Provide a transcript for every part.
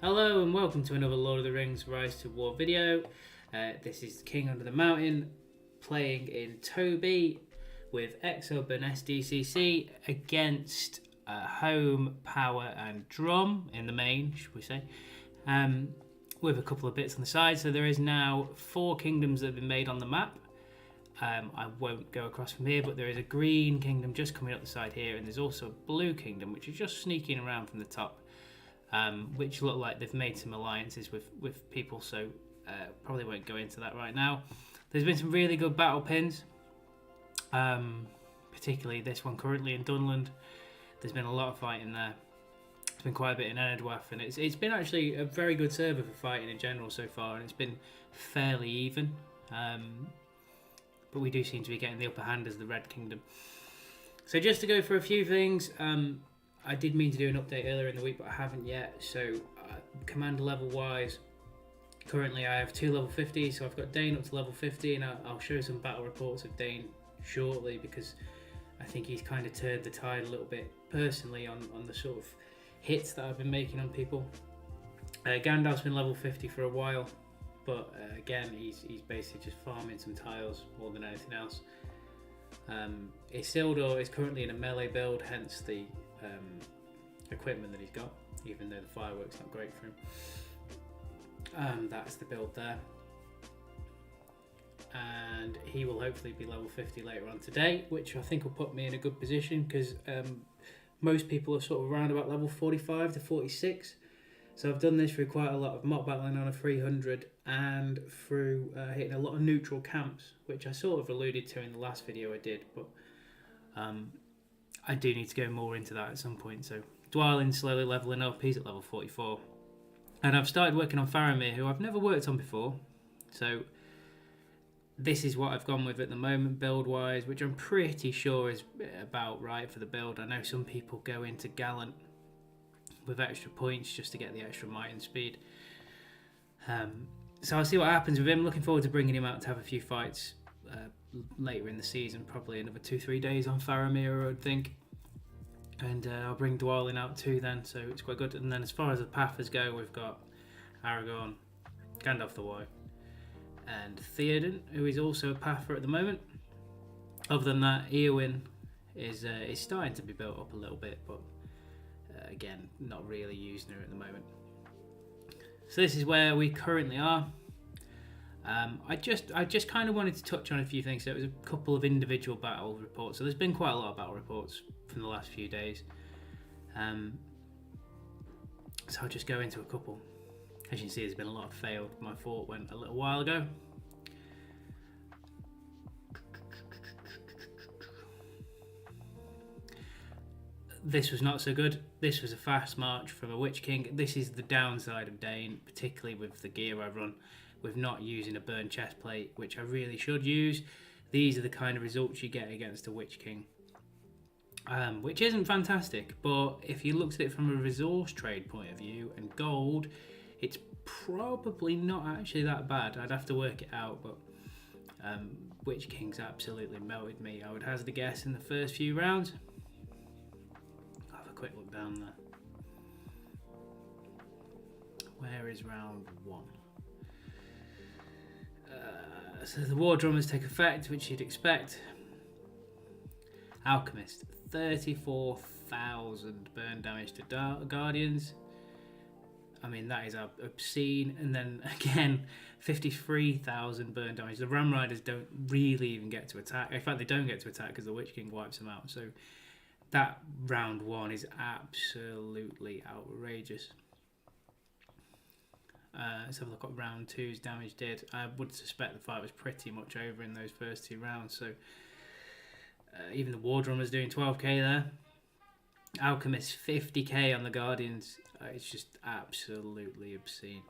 Hello and welcome to another Lord of the Rings Rise to War video. This is King Under the Mountain playing in Toby with Exoburn SDCC against Home, Power and Drum in the main, should we say, with a couple of bits on the side. So there is now 4 kingdoms that have been made on the map. I won't go across from here, but there is a green kingdom just coming up the side here, and there's also a blue kingdom which is just sneaking around from the top. Which look like they've made some alliances with people, so probably won't go into that right now. There's been some really good battle pins, particularly this one currently in Dunland. There's been a lot of fighting there. There's been quite a bit in Enedwath, and it's been actually a very good server for fighting in general so far, and it's been fairly even. But we do seem to be getting the upper hand as the Red Kingdom. So just to go for a few things, I did mean to do an update earlier in the week, but I haven't yet. So, commander level wise, currently I have 2 level 50, so I've got Dane up to level 50, and I'll show some battle reports of Dane shortly because I think he's kind of turned the tide a little bit personally on the sort of hits that I've been making on people. Gandalf's been level 50 for a while, but again, he's basically just farming some tiles more than anything else. Isildur is currently in a melee build, hence the equipment that he's got, even though the firework's not great for him. That's the build there, and he will hopefully be level 50 later on today, which I think will put me in a good position because most people are sort of around about level 45 to 46. So I've done this through quite a lot of mock battling on a 300 and through hitting a lot of neutral camps, which I sort of alluded to in the last video I did, but I do need to go more into that at some point. So Dwallin's slowly leveling up, he's at level 44. And I've started working on Faramir, who I've never worked on before. So this is what I've gone with at the moment, build-wise, which I'm pretty sure is about right for the build. I know some people go into Gallant with extra points just to get the extra might and speed. So I'll see what happens with him. Looking forward to bringing him out to have a few fights later in the season, probably another 2-3 days on Faramir, I would think. And I'll bring Dwalin out too then, so it's quite good. And then as far as the pathers go, we've got Aragorn, Gandalf the White, and Theoden, who is also a pather at the moment. Other than that, Eowyn is starting to be built up a little bit, but again, not really using her at the moment. So this is where we currently are. I just kind of wanted to touch on a few things. So it was a couple of individual battle reports. So there's been quite a lot of battle reports from the last few days. So I'll just go into a couple. As you can see, there's been a lot of failed. My fort went a little while ago. This was not so good. This was a fast march from a Witch King. This is the downside of Dane, particularly with the gear I run, with not using a burn chest plate, which I really should use. These are the kind of results you get against a Witch King, which isn't fantastic, but if you looked at it from a resource trade point of view and gold, it's probably not actually that bad. I'd have to work it out, but Witch Kings absolutely melted me. I would hazard a guess in the first few rounds. I'll have a quick look down there. Where is round 1? So the War Drummers take effect, which you'd expect. Alchemist, 34,000 burn damage to Guardians. I mean, that is obscene. And then again, 53,000 burn damage. The Ram Riders don't really even get to attack. In fact, they don't get to attack because the Witch King wipes them out. So that round 1 is absolutely outrageous. Let's have a look at round 2's damage did. I would suspect the fight was pretty much over in those first 2 rounds. So even the War Drummer's doing 12k there. Alchemist 50k on the Guardians. It's just absolutely obscene.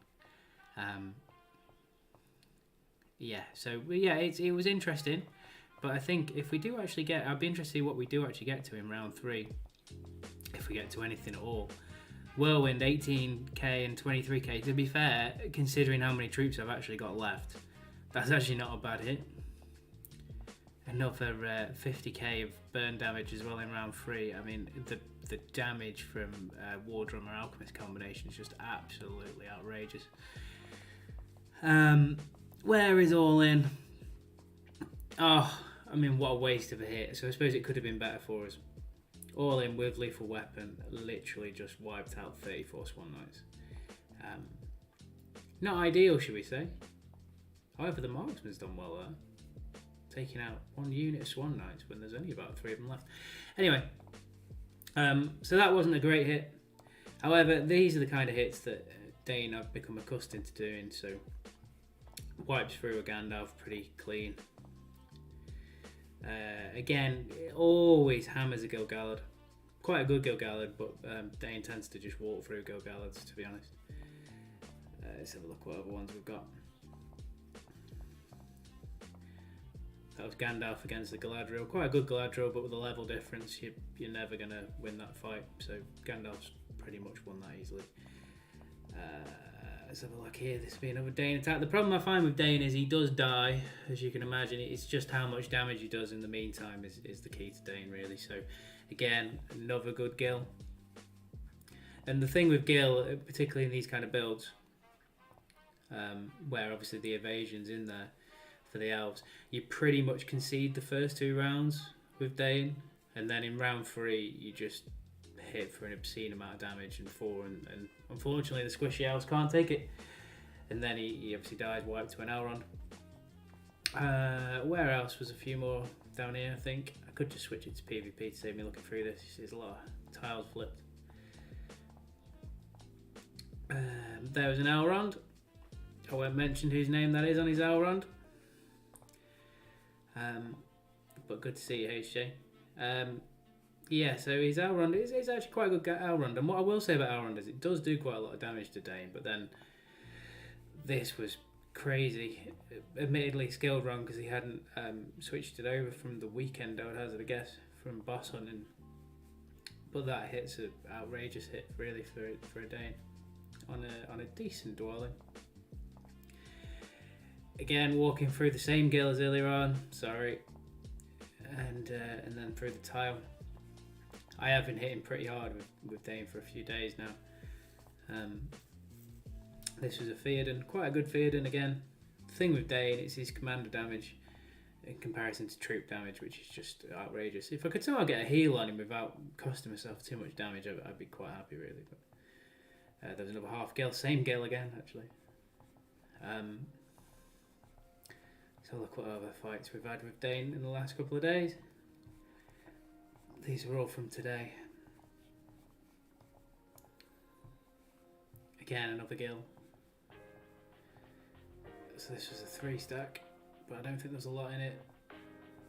Yeah, so yeah, it was interesting. But I think if we do actually get, I'd be interested to see what we do actually get to in round 3. If we get to anything at all. Whirlwind 18k and 23k. To be fair, considering how many troops I've actually got left, that's actually not a bad hit. Another 50k of burn damage as well in round 3. I mean, the damage from War Drummer Alchemist combination is just absolutely outrageous. Where is All In? Oh, I mean, what a waste of a hit. So I suppose it could have been better for us. All In with Lethal Weapon literally just wiped out 34 Swan Knights. Not ideal, should we say. However, the Marksman's done well there. Taking out one unit of Swan Knights when there's only about 3 of them left. Anyway, so that wasn't a great hit. However, these are the kind of hits that Dane I've become accustomed to doing. So wipes through a Gandalf pretty clean. Again, it always hammers a Gil-galad. Quite a good Gil-galad, but Dane tends to just walk through Gil-galads, to be honest. Let's have a look what other ones we've got. That was Gandalf against the Galadriel. Quite a good Galadriel, but with a level difference, you're never going to win that fight. So Gandalf's pretty much won that easily. Let's have a look here. This will be another Dane attack. The problem I find with Dane is he does die, as you can imagine. It's just how much damage he does in the meantime is the key to Dane, really. So again, another good Gil. And the thing with Gil, particularly in these kind of builds, where obviously the evasion's in there for the elves, you pretty much concede the first 2 rounds with Dane, and then in round 3 you just hit for an obscene amount of damage and 4, and unfortunately the squishy elves can't take it, and then he obviously dies, wiped to an Elrond. Where else was a few more down here? I think I could just switch it to PvP to save me looking through this. There's a lot of tiles flipped. There was an Elrond. I won't mention whose name that is on his Elrond. But good to see you, HJ. Yeah, so his Elrond is actually quite a good Elrond. And what I will say about Elrond is it does do quite a lot of damage to Dane, but then this was crazy. Admittedly skilled wrong because he hadn't switched it over from the weekend, I would hazard a guess, from boss hunting. But that hit's an outrageous hit, really, for a Dane on a decent dwelling. Again, walking through the same Gil as earlier on, sorry, and then through the tile. I have been hitting pretty hard with Dane for a few days now. This was a Theoden, quite a good Theoden again. The thing with Dane is his commander damage in comparison to troop damage, which is just outrageous. If I could somehow get a heal on him without costing myself too much damage, I'd be quite happy, really. But there's another half Gil, same Gil again, actually. So look what other fights we've had with Dane in the last couple of days. These are all from today. Again, another Gil. So this was a 3 stack, but I don't think there's a lot in it.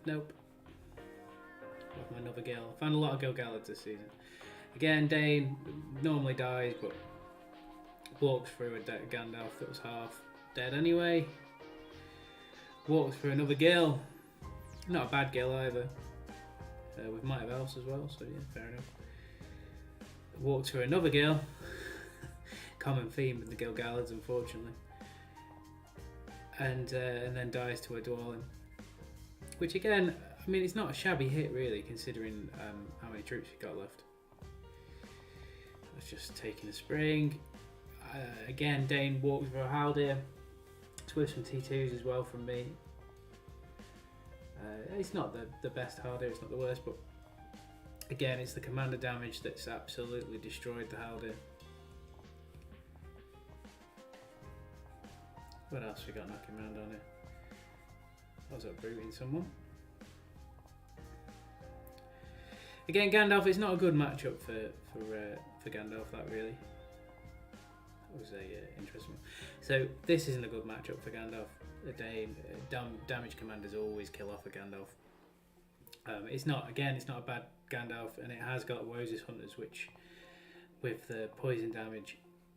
Nope. Another Gil. Found a lot of Gil-galads this season. Again, Dane normally dies, but walks through a Gandalf that was half dead anyway. Walks through another Gil. Not a bad Gil either. With Might of Elves as well, so yeah, fair enough. Walks through another Gil. Common theme with the Gil-galads, unfortunately. And then dies to a dwelling. Which again, I mean, it's not a shabby hit really, considering how many troops you've got left. That's just taking a spring. Again, Dane walks through a Haldir. With some T2s as well from me. It's not the best Haldir, it's not the worst, but again, it's the commander damage that's absolutely destroyed the Haldir. What else we got knocking around on it? I was uprooting someone. Again, Gandalf is not a good matchup for Gandalf, that really. That was a interesting one. So this isn't a good matchup for Gandalf. Damage commanders always kill off a Gandalf. It's not a bad Gandalf, and it has got Wozus Hunters, which with the poison damage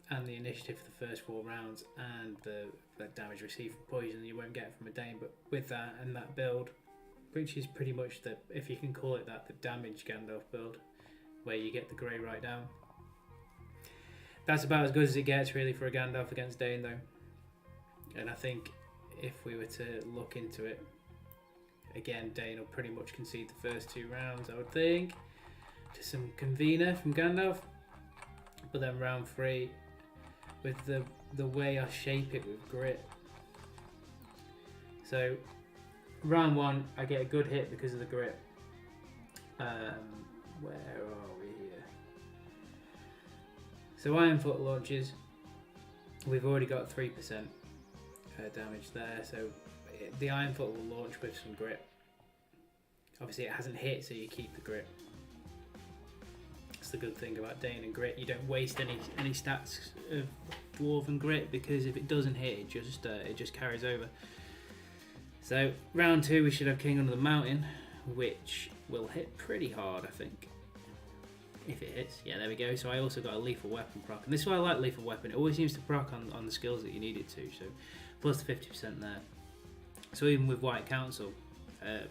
and the initiative for the first 4 rounds and the damage received from poison you won't get from a Dane, but with that and that build, which is pretty much the, if you can call it that, the damage Gandalf build, where you get the grey right down. That's about as good as it gets really for a Gandalf against Dane though. And I think if we were to look into it, again, Dane will pretty much concede the first 2 rounds, I would think. to some convener from Gandalf, but then round 3 with the way I shape it with grit. So round 1 I get a good hit because of the grit. Where are we here? So Iron Foot launches. We've already got 3% damage there, so the Iron Foot will launch with some grit. Obviously it hasn't hit, so you keep the grit. That's the good thing about Dane and grit. You don't waste any stats of Dwarven grit, because if it doesn't hit, it just carries over. So round 2 we should have King Under the Mountain, which will hit pretty hard, I think. If it hits, yeah, there we go. So I also got a lethal weapon proc, and this is why I like lethal weapon. It always seems to proc on the skills that you need it to. So plus the 50% there. So even with White Council,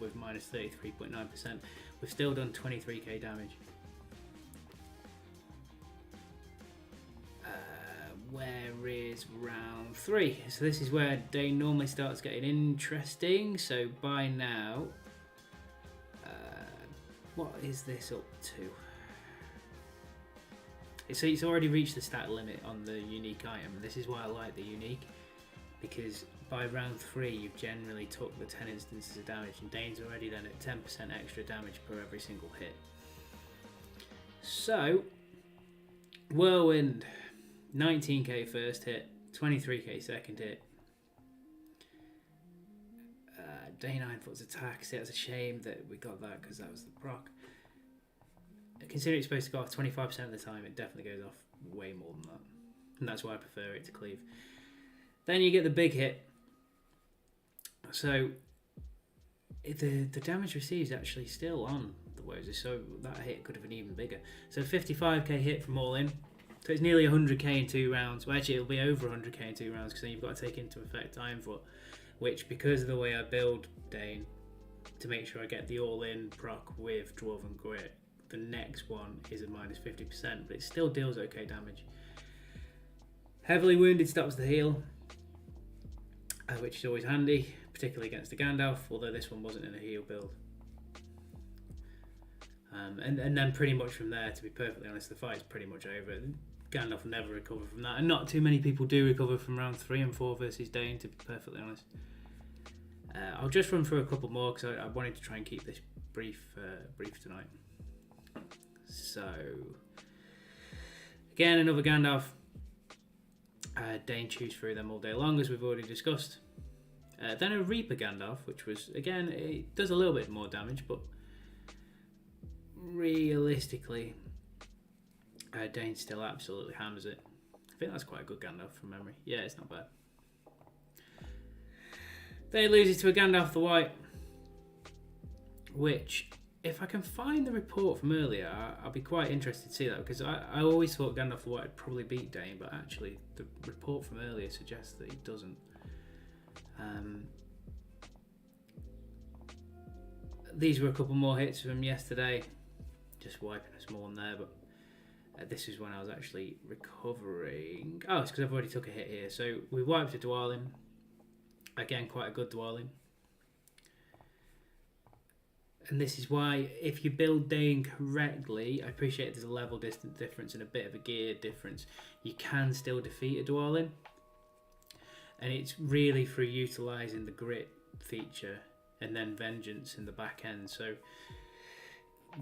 with minus 33.9%, we've still done 23k damage. Where is round 3? So this is where Dane normally starts getting interesting. So by now, what is this up to? So it's already reached the stat limit on the unique item. This is why I like the unique, because by round 3 you've generally took the 10 instances of damage, and Dane's already then at 10% extra damage per every single hit. So Whirlwind, 19k first hit, 23k second hit. Dane Ironfoot's attack, so it's a shame that we got that because that was the proc. Considering it's supposed to go off 25% of the time, it definitely goes off way more than that. And that's why I prefer it to cleave. Then you get the big hit. So the damage received is actually still on the Wozers, so that hit could have been even bigger. So 55k hit from all in. So it's nearly 100k in 2 rounds. Well, actually, it'll be over 100k in 2 rounds, because then you've got to take into effect Ironfoot, which, because of the way I build Dane, to make sure I get the all-in proc with Dwarven Grit, the next one is a minus 50%, but it still deals okay damage. Heavily Wounded stops the heal, which is always handy, particularly against the Gandalf, although this one wasn't in a heal build. And then pretty much from there, to be perfectly honest, the fight's pretty much over. Gandalf will never recover from that, and not too many people do recover from round 3 and 4 versus Dane, to be perfectly honest. I'll just run through a couple more because I wanted to try and keep this brief tonight. So, again, another Gandalf. Dane chews through them all day long, as we've already discussed. Then a Reaper Gandalf, which was, again, it does a little bit more damage, but realistically, Dane still absolutely hammers it. I think that's quite a good Gandalf from memory. Yeah, it's not bad. Then he loses to a Gandalf the White, which, if I can find the report from earlier, I'll be quite interested to see that, because I always thought Gandalf the White would probably beat Dane, but actually the report from earlier suggests that he doesn't. These were a couple more hits from yesterday, just wiping a small one there, but this is when I was actually recovering. Oh, it's because I've already took a hit here. So we wiped a Dwalin. Again, quite a good Dwalin. And this is why, if you build Dane correctly, I appreciate there's a level distance difference and a bit of a gear difference, you can still defeat a Dwalin. And it's really through utilising the grit feature and then vengeance in the back end. So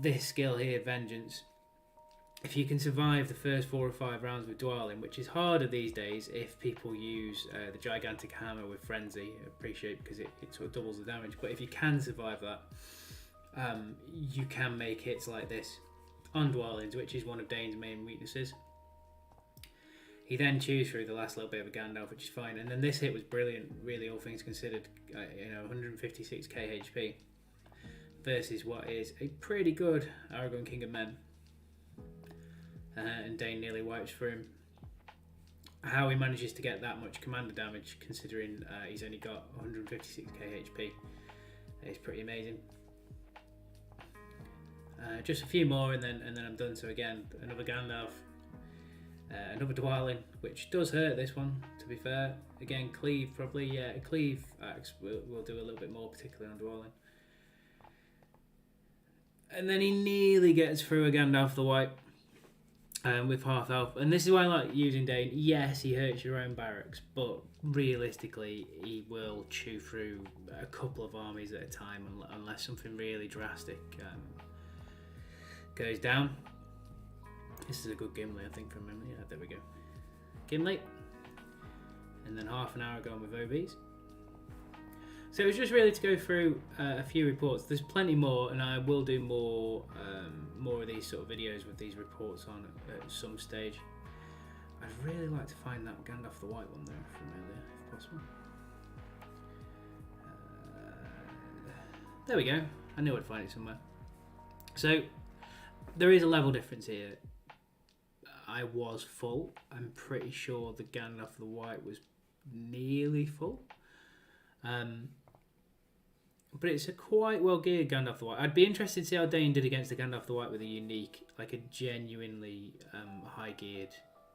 this skill here, vengeance, if you can survive the first 4 or 5 rounds with Dwalin, which is harder these days if people use the gigantic hammer with frenzy, I appreciate, because it sort of doubles the damage, but if you can survive that, you can make hits like this on Dwalins, which is one of Dane's main weaknesses. He then chews through the last little bit of a Gandalf, which is fine, and then this hit was brilliant, really, all things considered. 156k HP versus what is a pretty good Aragorn King of Men, and Dane nearly wipes through him. How he manages to get that much commander damage, considering he's only got 156k HP, is pretty amazing. Just a few more, and then I'm done. So again, another Gandalf. Another Dwalin, which does hurt this one, to be fair. Again, cleave probably, yeah, a cleave axe will do a little bit more, particularly on Dwalin. And then he nearly gets through a Gandalf the White with half health. And this is why I like using Dane. Yes, he hurts your own barracks, but realistically, he will chew through a couple of armies at a time unless something really drastic goes down. This is a good Gimli, I think, from memory. Yeah, there we go. Gimli. And then half an hour going with OBs. So it was just really to go through a few reports. There's plenty more, and I will do more of these sort of videos with these reports on at some stage. I'd really like to find that Gandalf the White one there from earlier, if possible. There we go. I knew I'd find it somewhere. So there is a level difference here. I was full. I'm pretty sure the Gandalf the White was nearly full. But it's a quite well geared Gandalf the White. I'd be interested to see how Dane did against the Gandalf the White with a unique, like a genuinely high geared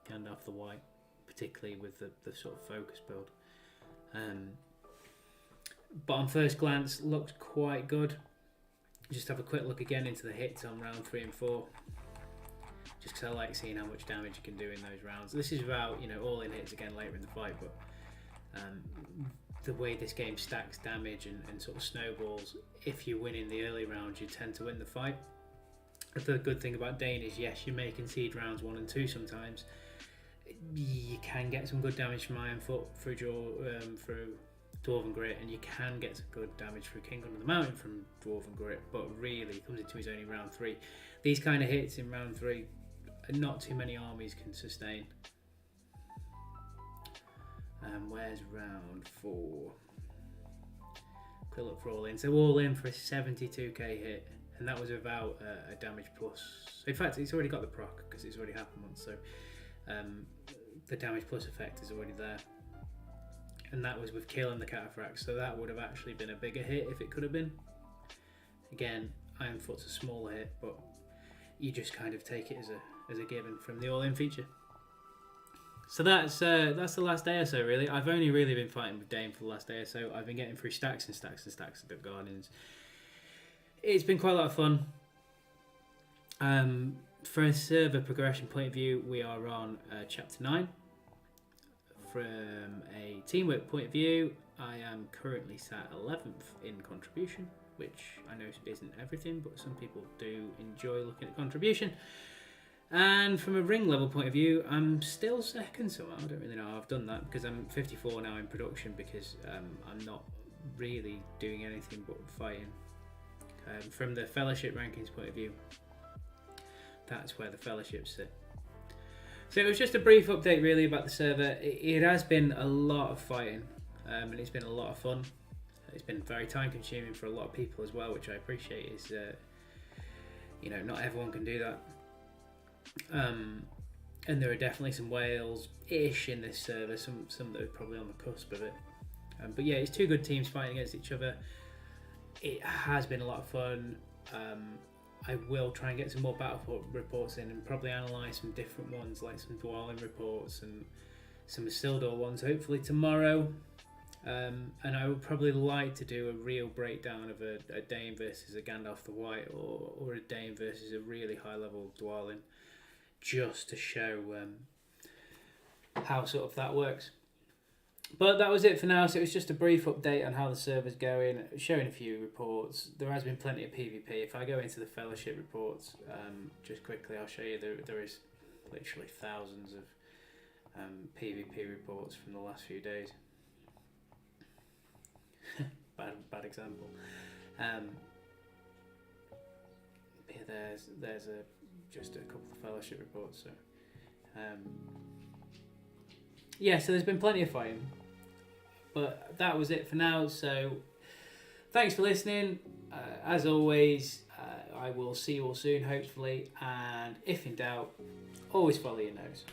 Gandalf the White, particularly with the sort of focus build. But on first glance, looks quite good. Just have a quick look again into the hits on round 3 and 4. Just because I like seeing how much damage you can do in those rounds. This is without, all in hits again later in the fight, but the way this game stacks damage and sort of snowballs, if you win in the early rounds, you tend to win the fight. The good thing about Dane is, yes, you may concede rounds 1 and 2 sometimes. You can get some good damage from Iron Foot through Dwarven Grit, and you can get some good damage through King Under the Mountain from Dwarven Grit, but really comes into his own in round 3. These kind of hits in round 3, not too many armies can sustain. Where's round 4? Quick look for all in. So all in for a 72k hit, and that was without a damage plus. In fact, it's already got the proc because it's already happened once. So the damage plus effect is already there, and that was with killing the Cataphracts. So that would have actually been a bigger hit if it could have been. Again, Iron Foot's a smaller hit, but you just kind of take it as a given from the all in feature. So that's the last day or so, really. I've only really been fighting with Dane for the last day or so. I've been getting through stacks and stacks and stacks of Duck Guardians. It's been quite a lot of fun. For a server progression point of view, we are on Chapter 9. From a teamwork point of view, I am currently sat 11th in contribution, which I know isn't everything, but some people do enjoy looking at contribution. And from a ring level point of view, I'm still second somehow. I don't really know how I've done that, because I'm 54 now in production, because I'm not really doing anything but fighting. From the fellowship rankings point of view, that's where the fellowships sit. So it was just a brief update really about the server. It has been a lot of fighting, and it's been a lot of fun. It's been very time consuming for a lot of people as well, which I appreciate. Is not everyone can do that. And there are definitely some Wales-ish in this server, some that are probably on the cusp of it. But yeah, it's two good teams fighting against each other. It has been a lot of fun. I will try and get some more battle reports in and probably analyse some different ones, like some Dwalin reports and some Isildur ones, hopefully tomorrow. And I would probably like to do a real breakdown of a Dane versus a Gandalf the White, or a Dane versus a really high level Dwalin, just to show how sort of that works. But that was it for now. So it was just a brief update on how the server's going, showing a few reports. There has been plenty of PvP. If I go into the fellowship reports, just quickly, I'll show you there is literally thousands of PvP reports from the last few days. bad example. Yeah, there's just a couple of fellowship reports. So yeah, so there's been plenty of fighting, but that was it for now. So thanks for listening. As always, I will see you all soon, hopefully, and if in doubt, always follow your nose.